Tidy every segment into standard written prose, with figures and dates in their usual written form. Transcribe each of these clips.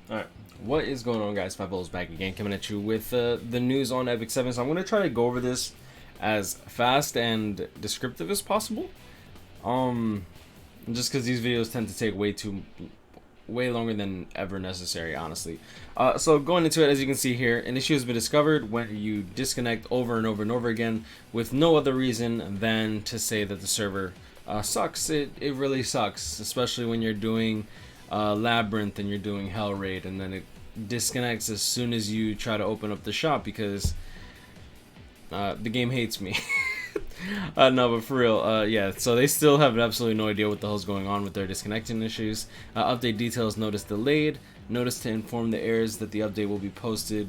Alright, what is going on, guys? SpitefulHopes back again, coming at you with the news on Epic 7. So I'm going to try to go over this as fast and descriptive as possible. Just because these videos tend to take way longer than ever necessary, honestly. So going into it, as you can see here, an issue has been discovered when you disconnect over and over and over again with no other reason than to say that the server sucks. It really sucks, especially when you're doing Labyrinth and you're doing Hell Raid, and then it disconnects as soon as you try to open up the shop because the game hates me. No, but for real, yeah, so they still have absolutely no idea what the hell's going on with their disconnecting issues. Update details, notice delayed. Notice to inform the heirs that the update will be posted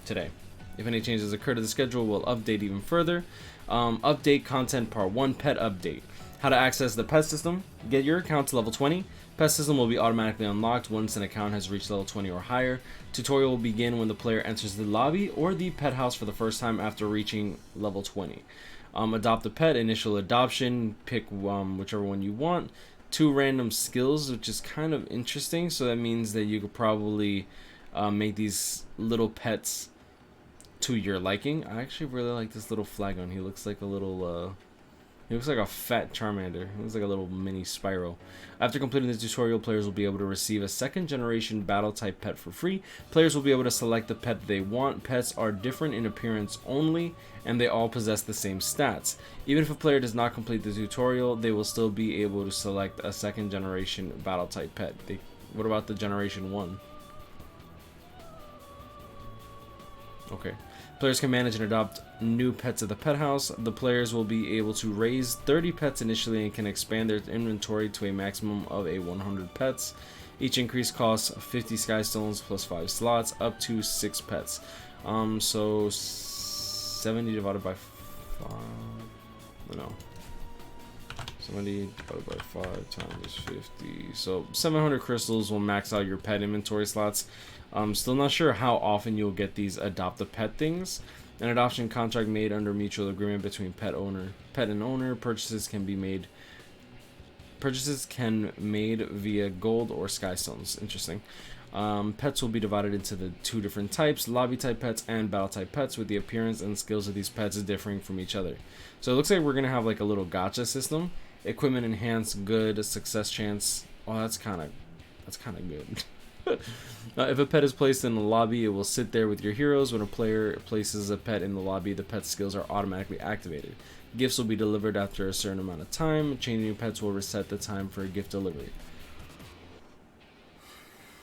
today. If any changes occur to the schedule, we'll update even further. Update content part 1, pet update. How to access the pet system. Get your account to level 20. Pet system will be automatically unlocked once an account has reached level 20 or higher. Tutorial will begin when the player enters the lobby or the pet house for the first time after reaching level 20. Adopt a pet, initial adoption, pick whichever one you want. 2 random skills, which is kind of interesting, so that means that you could probably make these little pets to your liking. I actually really like this little Flagon. He looks like a little he looks like a fat Charmander. He looks like a little mini Spyro. After completing the tutorial, players will be able to receive a 2nd generation battle type pet for free. Players will be able to select the pet they want. Pets are different in appearance only, and they all possess the same stats. Even if a player does not complete the tutorial, they will still be able to select a 2nd generation battle type pet. What about the generation 1? Okay. Players can manage and adopt new pets at the pet house. The players will be able to raise 30 pets initially and can expand their inventory to a maximum of 100 pets. Each increase costs 50 sky stones plus 5 slots, up to 6 pets. So 70 divided by 5. No. 70 divided by 5 times 50. So 700 crystals will max out your pet inventory slots. Still not sure how often you'll get these adopt a pet things. An adoption contract made under mutual agreement between pet and owner. Purchases can made via gold or sky stones. Interesting. Pets will be divided into the 2 different types: lobby type pets and battle type pets, with the appearance and skills of these pets differing from each other. So it looks like we're gonna have like a little gacha system. Equipment enhanced, good, success chance. Oh, that's kind of good. If a pet is placed in the lobby, it will sit there with your heroes. When a player places a pet in the lobby, the pet's skills are automatically activated. Gifts will be delivered after a certain amount of time. Changing pets will reset the time for a gift delivery.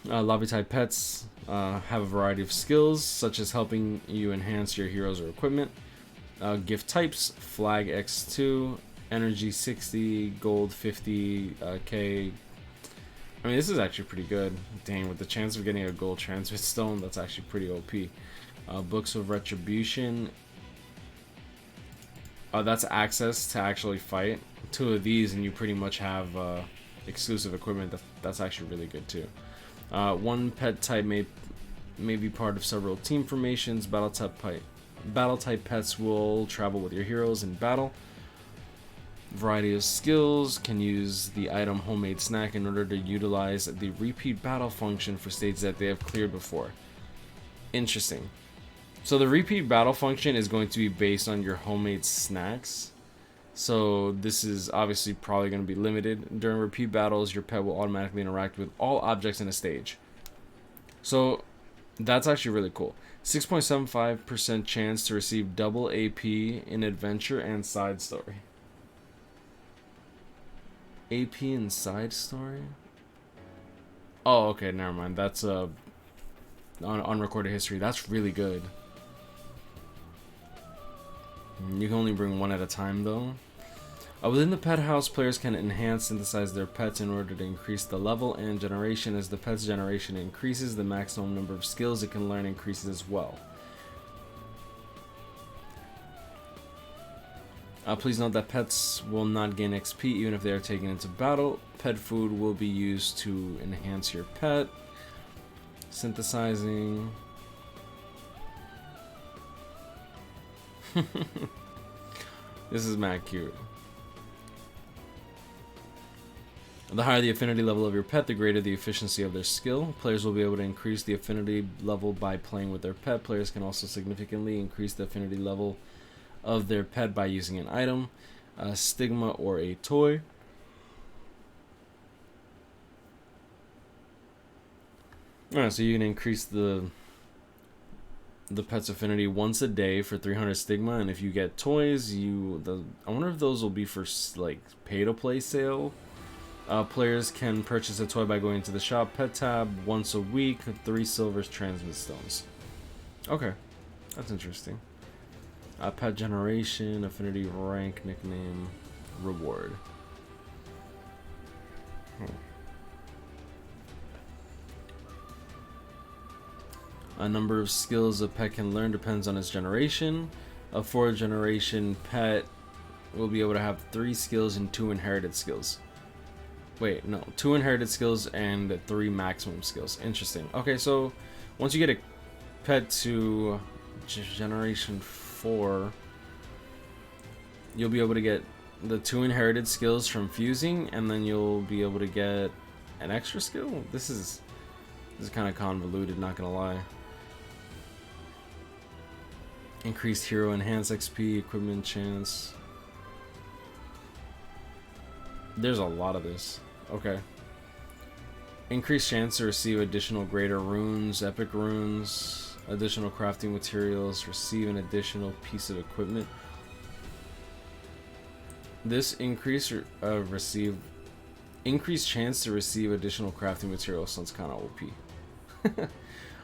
Lobby type pets have a variety of skills, such as helping you enhance your heroes or equipment. Gift types: flag X2, energy 60, gold 50, K. I mean, this is actually pretty good. Dang, with the chance of getting a gold transmit stone, that's actually pretty OP. Books of Retribution. That's access to actually fight. 2 of these, and you pretty much have exclusive equipment. That's actually really good too. 1 pet type may be part of several team formations. Battle type pets will travel with your heroes in battle. Variety of skills. Can use the item homemade snack in order to utilize the repeat battle function for stages that they have cleared before. Interesting. So the repeat battle function is going to be based on your homemade snacks. So this is obviously probably going to be limited. During repeat battles, your pet will automatically interact with all objects in a stage. So that's actually really cool. 6.75% chance to receive double AP in adventure and side story. AP and side story? Oh, okay, never mind. That's on unrecorded history. That's really good. You can only bring 1 at a time, though. Within the pet house, players can enhance, synthesize their pets in order to increase the level and generation. As the pet's generation increases, the maximum number of skills it can learn increases as well. Please note that pets will not gain XP even if they are taken into battle. Pet food will be used to enhance your pet. Synthesizing. This is mad cute. The higher the affinity level of your pet, the greater the efficiency of their skill. Players will be able to increase the affinity level by playing with their pet. Players can also significantly increase the affinity level of their pet by using an item, a stigma, or a toy. Alright, so you can increase the pet's affinity once a day for 300 stigma, and if you get toys, I wonder if those will be for like pay-to-play sale. Players can purchase a toy by going to the shop pet tab once a week. 3 silver transmit stones. Okay, that's interesting. Pet generation, affinity, rank, nickname, reward. A number of skills a pet can learn depends on its generation. A 4th generation pet will be able to have 3 skills and 2 inherited skills. Wait, no, 2 inherited skills and 3 maximum skills. Interesting. Okay, so once you get a pet to generation 4, you'll be able to get the 2 inherited skills from fusing, and then you'll be able to get an extra skill. This is kind of convoluted, not gonna lie. Increased hero enhance XP, equipment chance. There's a lot of this. Okay. Increased chance to receive additional greater runes, epic runes, additional crafting materials, receive an additional piece of equipment. This increased chance to receive additional crafting materials sounds kind of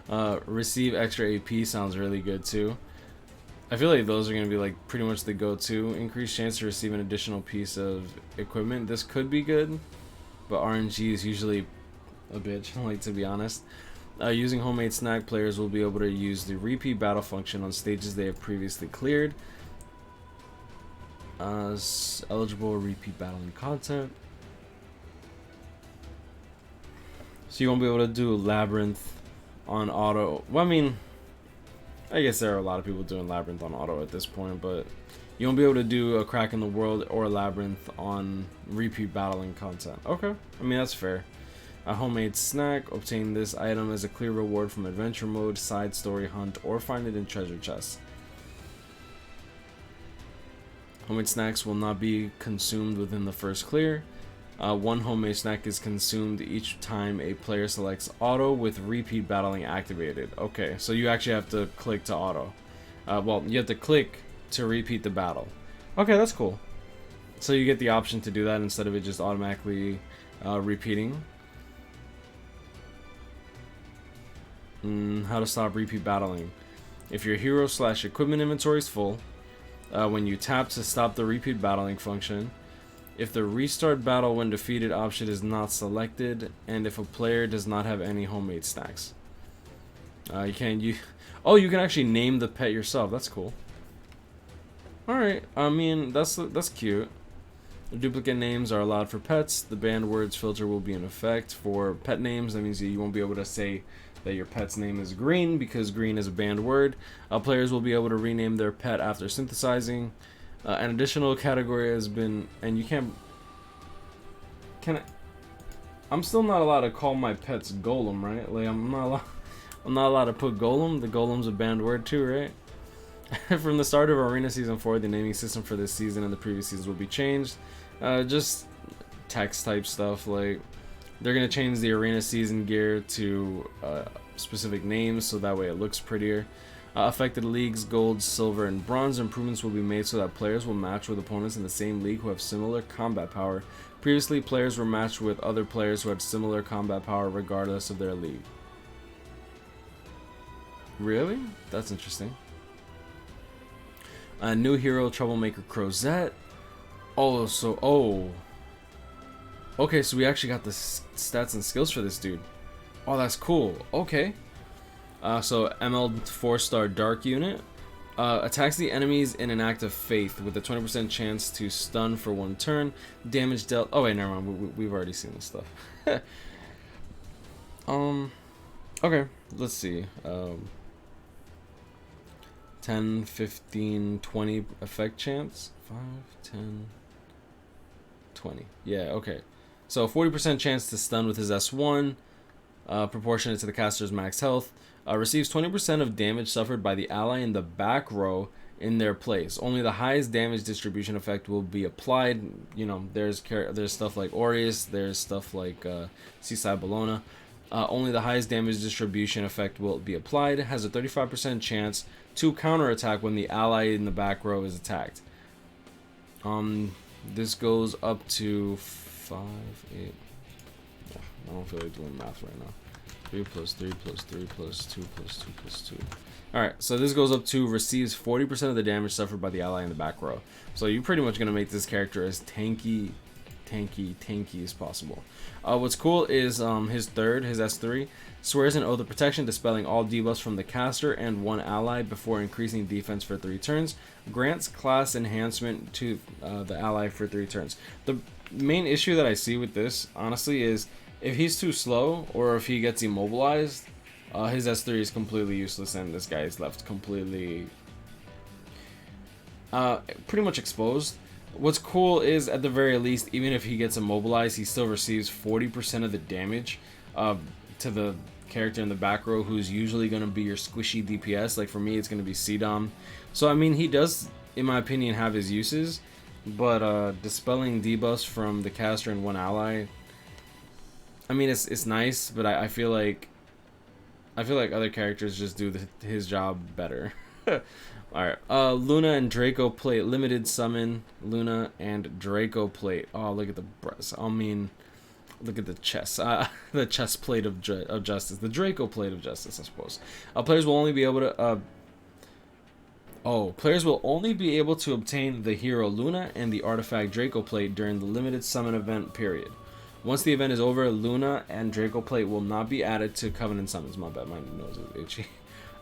OP. Receive extra AP sounds really good too. I feel like those are going to be like pretty much the go-to. Increased chance to receive an additional piece of equipment. This could be good, but RNG is usually a bitch, like, to be honest. Using homemade snack, players will be able to use the repeat battle function on stages they have previously cleared. Eligible repeat battling content. So you won't be able to do Labyrinth on auto. Well, I mean, I guess there are a lot of people doing Labyrinth on auto at this point, but you won't be able to do a Crack in the World or Labyrinth on repeat battling content. Okay, I mean, that's fair. A homemade snack. Obtain this item as a clear reward from adventure mode, side story hunt, or find it in treasure chests. Homemade snacks will not be consumed within the first clear. 1 homemade snack is consumed each time a player selects auto with repeat battling activated. Okay, so you actually have to click to auto. Well, you have to click to repeat the battle. Okay, that's cool. So you get the option to do that instead of it just automatically repeating. How to stop repeat battling. If your hero / equipment inventory is full, when you tap to stop the repeat battling function, if the restart battle when defeated option is not selected, and if a player does not have any homemade snacks. You can actually name the pet yourself. That's cool. Alright, I mean, that's cute. Duplicate names are allowed for pets. The banned words filter will be in effect for pet names. That means you won't be able to say that your pet's name is Green because Green is a banned word. Players will be able to rename their pet after synthesizing. An additional category has been, and you can't. I'm still not allowed to call my pets Golem, right? Like I'm not allowed to put Golem. The Golem's a banned word too, right? From the start of Arena Season 4, the naming system for this season and the previous seasons will be changed. Just text type stuff, like they're gonna change the Arena Season gear to specific names so that way it looks prettier. Affected leagues, gold, silver, and bronze improvements will be made so that players will match with opponents in the same league who have similar combat power. Previously, players were matched with other players who had similar combat power regardless of their league. Really? That's interesting. A new hero, Troublemaker Crozet. Okay, so we actually got the stats and skills for this dude. Oh, that's cool. Okay. So ML 4-star Dark Unit. Attacks the enemies in an act of faith with a 20% chance to stun for 1 turn. Damage dealt. Oh wait, never mind. We've already seen this stuff. Okay, let's see. 10, 15, 20 effect chance. 5, 10, 20. Yeah, okay. So 40% chance to stun with his S1, proportionate to the caster's max health. Receives 20% of damage suffered by the ally in the back row in their place. Only the highest damage distribution effect will be applied. You know, there's stuff like Aureus, there's stuff like Seaside Bologna. Only the highest damage distribution effect will be applied. Has a 35% chance to counterattack when the ally in the back row is attacked. This goes up to 5, 8. Yeah, I don't feel like doing math right now. 3 plus 3 plus 3 plus 2 plus 2 plus 2. Alright, so this goes up to receives 40% of the damage suffered by the ally in the back row. So you're pretty much going to make this character as tanky as possible. What's cool is his S3, swears an oath of protection, dispelling all debuffs from the caster and one ally before increasing defense for 3 turns. Grants class enhancement to the ally for 3 turns. The main issue that I see with this, honestly, is if he's too slow or if he gets immobilized, his S3 is completely useless and this guy is left completely pretty much exposed. What's cool is, at the very least, even if he gets immobilized, he still receives 40% of the damage to the character in the back row, who's usually going to be your squishy DPS. Like for me, it's going to be C-Dom. So I mean, he does, in my opinion, have his uses, but dispelling debuffs from the caster and one ally, I mean, it's nice, but I feel like other characters just do his job better. Alright, Luna and Draco Plate, limited summon, Luna and Draco Plate. Oh, look at the breast. I mean, look at the chest. The chest plate of justice. The Draco Plate of justice, I suppose. Players will only be able to... players will only be able to obtain the hero Luna and the artifact Draco Plate during the limited summon event period. Once the event is over, Luna and Draco Plate will not be added to Covenant summons. My bad, my nose is itchy.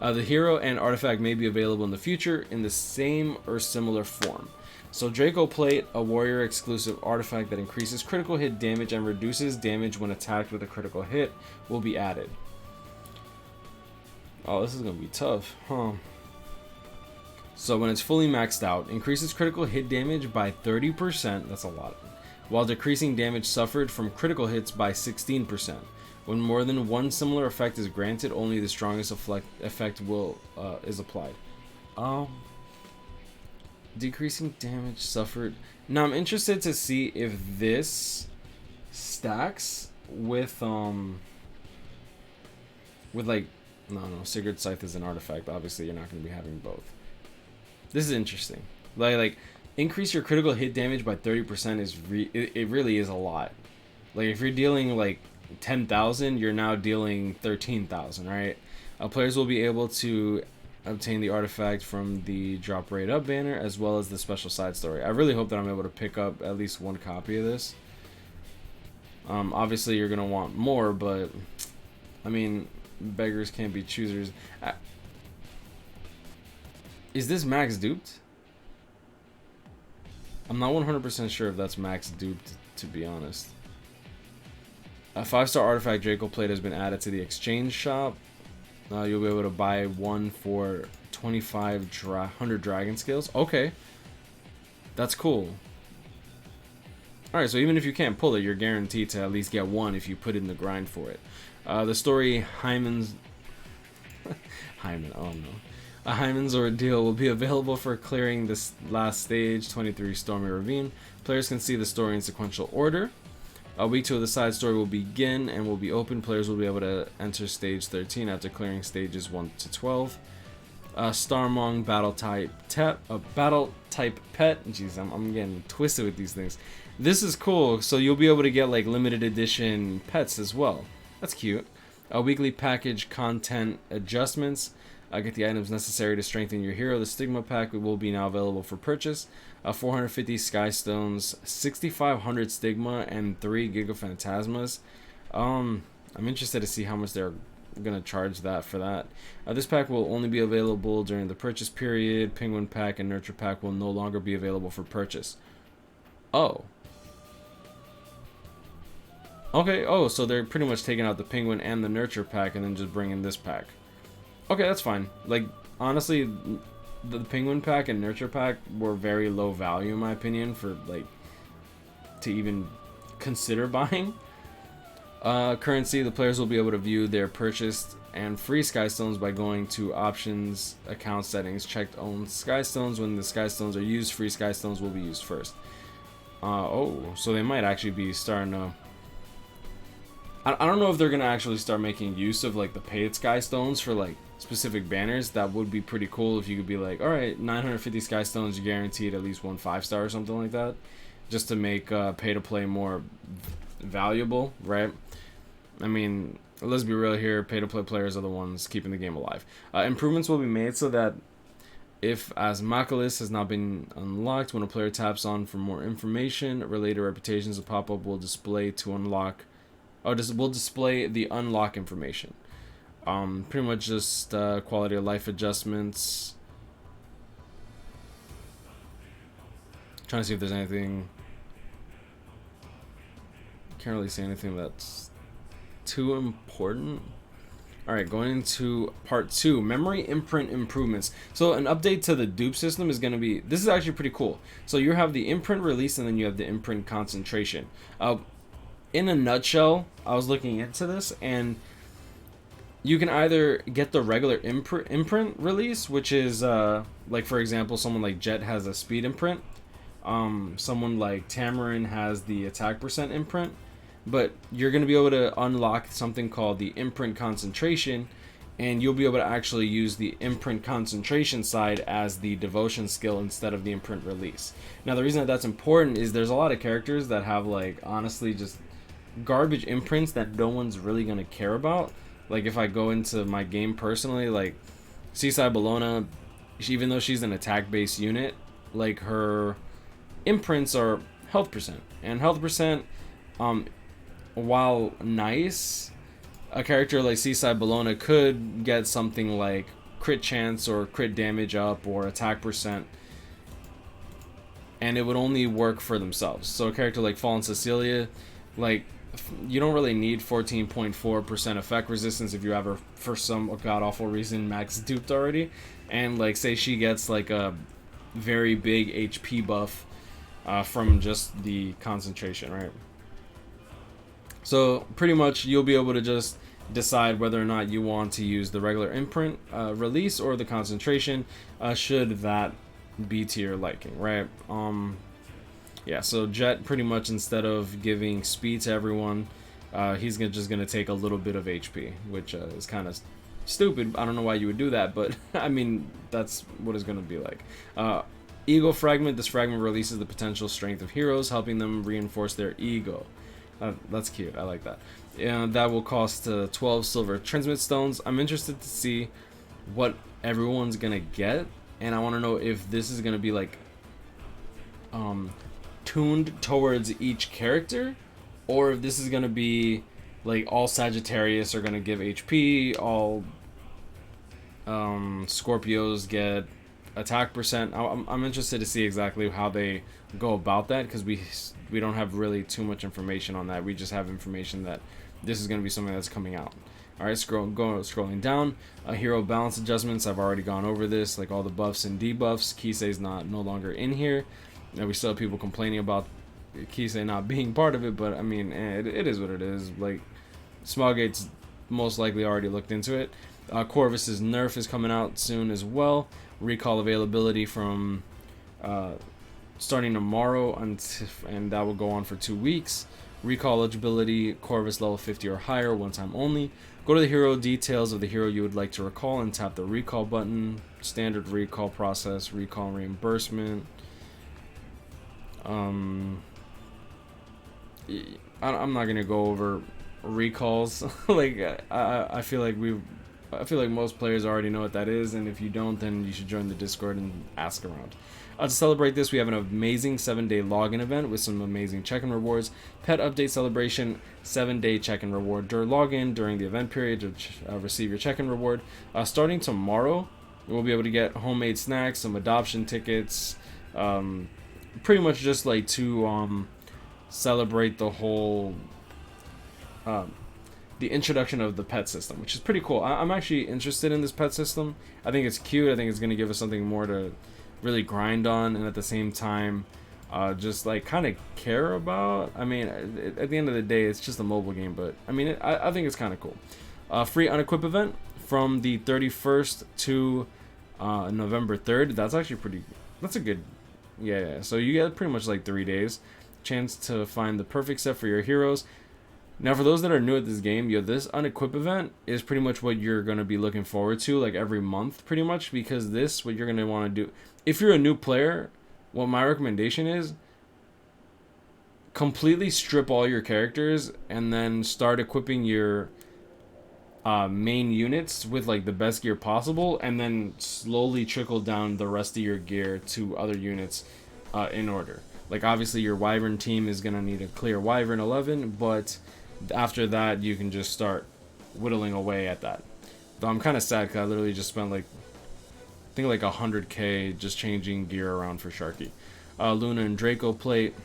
The hero and artifact may be available in the future in the same or similar form. So Draco Plate, a warrior exclusive artifact that increases critical hit damage and reduces damage when attacked with a critical hit, will be added. Oh, this is going to be tough, huh? So when it's fully maxed out, increases critical hit damage by 30%, that's a lot, while decreasing damage suffered from critical hits by 16%. When more than one similar effect is granted, only the strongest effect is applied. Decreasing damage suffered. Now I'm interested to see if this stacks with like, no, Sigurd's Scythe is an artifact. Obviously, you're not going to be having both. This is interesting. Like increase your critical hit damage by 30% is it really is a lot. Like if you're dealing like 10,000, you're now dealing 13,000, right? Players will be able to obtain the artifact from the drop rate up banner as well as the special side story. I really hope that I'm able to pick up at least one copy of this. Obviously you're gonna want more, but I mean, beggars can't be choosers. Is this max duped? I'm not 100% sure if that's max duped, to be honest. A 5-star artifact Draco Plate has been added to the exchange shop. You'll be able to buy one for 2,500 dragon scales. Okay, that's cool. Alright, so even if you can't pull it, you're guaranteed to at least get one if you put in the grind for it. The story Hyman's Hyman's Ordeal will be available for clearing this last stage, 23 Stormy Ravine. Players can see the story in sequential order. Week 2 of the side story will begin and will be open. Players will be able to enter stage 13 after clearing stages 1 to 12. Starmong battle type pet. Jeez, I'm getting twisted with these things. This is cool. So you'll be able to get like limited edition pets as well. That's cute. Weekly package content adjustments. Get the items necessary to strengthen your hero. The Stigma pack will be now available for purchase. 450 Sky Stones, 6,500 Stigma, and 3 Giga Phantasmas. I'm interested to see how much they're gonna charge that for that. This pack will only be available during the purchase period. Penguin pack and Nurture pack will no longer be available for purchase. Oh. Okay. Oh, so they're pretty much taking out the Penguin and the Nurture pack and then just bringing this pack. Okay, that's fine. Like, honestly, the Penguin pack and Nurture pack were very low value in my opinion for, like, to even consider buying. Currency, the players will be able to view their purchased and free Skystones by going to options, account settings, checked own Skystones. When the Skystones are used, free Skystones will be used first. Oh, so they might actually be starting to... I don't know if they're going to actually start making use of like the paid Skystones for like specific banners. That would be pretty cool if you could be like, alright, 950 Skystones, you're guaranteed at least 1 5-star or something like that. Just to make pay to play more valuable, right? I mean, let's be real here, pay to play players are the ones keeping the game alive. Improvements will be made so that if as Macalis has not been unlocked, when a player taps on for more information, related reputations, a pop-up will display to unlock, or will display the unlock information. Pretty much just quality of life adjustments. Trying to see if there's anything. Can't really see anything that's too important. Alright, going into part 2, memory imprint improvements. So an update to the dupe system is going to be, this is actually pretty cool. So you have the imprint release and then you have the imprint concentration. In a nutshell, I was looking into this, and you can either get the regular imprint release, which is like for example, someone like Jet has a speed imprint. Someone like Tamarin has the attack percent imprint. But you're going to be able to unlock something called the imprint concentration, and you'll be able to actually use the imprint concentration side as the devotion skill instead of the imprint release. Now the reason that that's important is there's a lot of characters that have like honestly just garbage imprints that no one's really going to care about. Like if I go into my game personally, like Seaside Bologna, even though she's an attack based unit, like her imprints are health percent, and health percent while nice, a character like Seaside Bologna could get something like crit chance or crit damage up or attack percent, and it would only work for themselves. So a character like Fallen Cecilia, like you don't really need 14.4% effect resistance if you have her for some god-awful reason max duped already, and like say she gets like a very big HP buff from just the concentration, right? So pretty much you'll be able to just decide whether or not you want to use the regular imprint release or the concentration, should that be to your liking, right? Yeah, so Jet pretty much instead of giving speed to everyone, he's just gonna take a little bit of HP, which is kind of stupid. I don't know why you would do that, but I mean that's what it's gonna be like. Ego fragment. This fragment releases the potential strength of heroes, helping them reinforce their ego. That's cute. I like that. And that will cost 12 silver transmit stones. I'm interested to see what everyone's gonna get, and I want to know if this is gonna be like tuned towards each character, or if this is gonna be like all Sagittarius are gonna give HP, all Scorpios get attack percent. I'm interested to see exactly how they go about that, because we don't have really too much information on that. We just have information that this is going to be something that's coming out. Alright, scrolling down. Hero balance adjustments, I've already gone over this, like all the buffs and debuffs. Kisei's no longer in here. Now we still have people complaining about Kisei not being part of it, but I mean, it is what it is. Like, Smallgate's most likely already looked into it. Corvus's nerf is coming out soon as well. Recall availability from starting tomorrow, and that will go on for 2 weeks. Recall eligibility, Corvus level 50 or higher, one time only. Go to the hero details of the hero you would like to recall and tap the recall button. Standard recall process, recall reimbursement. I'm not gonna go over recalls. Like I feel like most players already know what that is, and if you don't, then you should join the Discord and ask around. To celebrate this, we have an amazing 7-day login event with some amazing check-in rewards. Pet update celebration, 7-day check-in reward. Login during the event period to receive your check-in reward. Starting tomorrow, we'll be able to get homemade snacks, some adoption tickets, pretty much just like to celebrate the whole the introduction of the pet system, which is pretty cool. I'm actually interested in this pet system. I think it's cute. I think it's going to give us something more to really grind on, and at the same time just like kind of care about. I mean, at the end of the day, it's just a mobile game, but I mean, I think it's kind of cool. Free unequip event from the 31st to November 3rd. That's actually pretty. That's a good. Yeah. So you get pretty much like 3 days, chance to find the perfect set for your heroes. Now, for those that are new at this game, this unequip event is pretty much what you're going to be looking forward to, like every month, pretty much, because what you're going to want to do. If you're a new player, what my recommendation is, completely strip all your characters and then start equipping your main units with like the best gear possible, and then slowly trickle down the rest of your gear to other units in order. Like, obviously, your Wyvern team is going to need a clear Wyvern 11, but after that, you can just start whittling away at that. Though I'm kind of sad because I literally just spent like, I think like 100k just changing gear around for Sharky. Luna and Draco plate.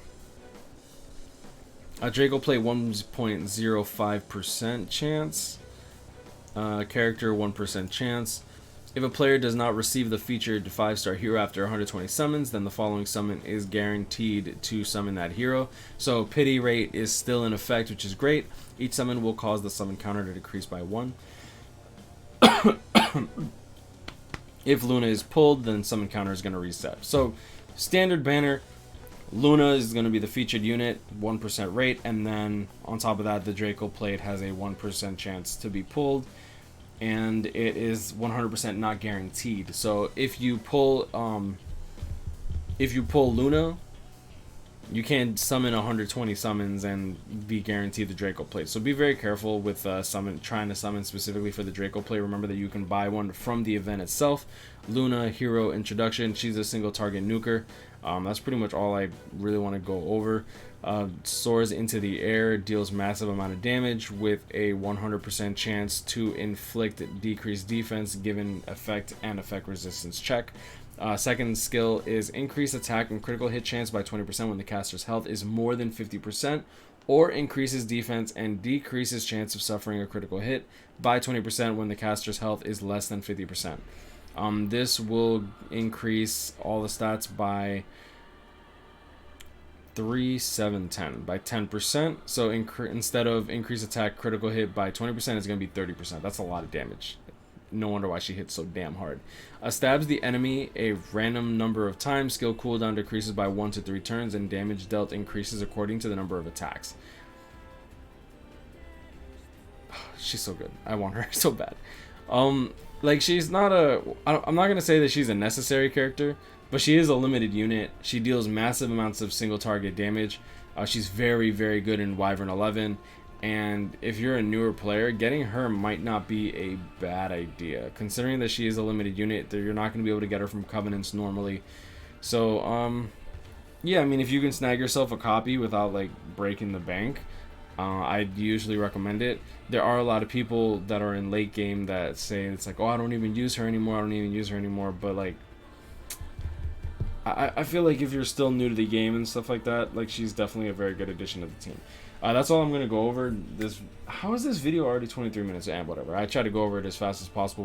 Draco plate 1.05% chance. Character 1% chance. If a player does not receive the featured 5-star hero after 120 summons, then the following summon is guaranteed to summon that hero. So pity rate is still in effect, which is great. Each summon will cause the summon counter to decrease by 1. If Luna is pulled, then summon counter is going to reset. So standard banner, Luna is going to be the featured unit, 1% rate, and then on top of that, the Draco plate has a 1% chance to be pulled, and it is 100% not guaranteed. So if you pull Luna, you can't summon 120 summons and be guaranteed the Draco plate. So be very careful with trying to summon specifically for the Draco plate. Remember that you can buy one from the event itself. Luna hero introduction. She's a single target nuker. That's pretty much all I really want to go over. Soars into the air, deals massive amount of damage with a 100% chance to inflict decreased defense given effect and effect resistance check. Second skill is increase attack and critical hit chance by 20% when the caster's health is more than 50%, or increases defense and decreases chance of suffering a critical hit by 20% when the caster's health is less than 50%. This will increase all the stats by 3, 7, 10 by 10%. So instead of increase attack critical hit by 20%, it's going to be 30%. That's a lot of damage. No wonder why she hits so damn hard. Stabs the enemy a random number of times. Skill cooldown decreases by 1 to 3 turns, and damage dealt increases according to the number of attacks. She's so good. I want her so bad. Like, she's not I'm not gonna say that she's a necessary character, but she is a limited unit. She deals massive amounts of single target damage. She's very, very good in Wyvern 11. And if you're a newer player, getting her might not be a bad idea, considering that she is a limited unit. You're not going to be able to get her from Covenants normally. So, yeah, I mean, if you can snag yourself a copy without, like, breaking the bank, I'd usually recommend it. There are a lot of people that are in late game that say it's like, oh, I don't even use her anymore, but, like, I feel like if you're still new to the game and stuff like that, like, she's definitely a very good addition to the team. That's all I'm going to go over. How is this video already 23 minutes? And whatever. I try to go over it as fast as possible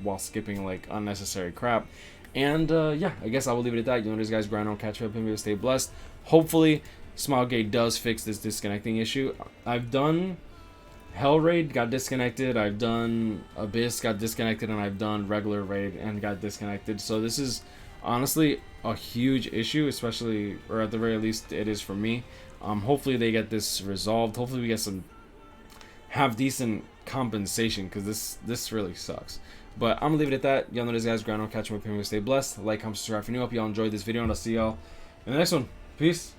while skipping like unnecessary crap. And yeah, I guess I will leave it at that. You know, this guy's grind on, catch up, and stay blessed. Hopefully, Smilegate does fix this disconnecting issue. I've done Hell Raid, got disconnected. I've done Abyss, got disconnected, and I've done regular Raid and got disconnected. So this is honestly a huge issue, especially, or at the very least, it is for me. Hopefully they get this resolved. Hopefully we get have decent compensation, because this really sucks. But I'm gonna leave it at that. Y'all know this guy's grind on, catch up with him, stay blessed. Like, comment, subscribe if you're new. Hope y'all enjoyed this video, and I'll see y'all in the next one. Peace.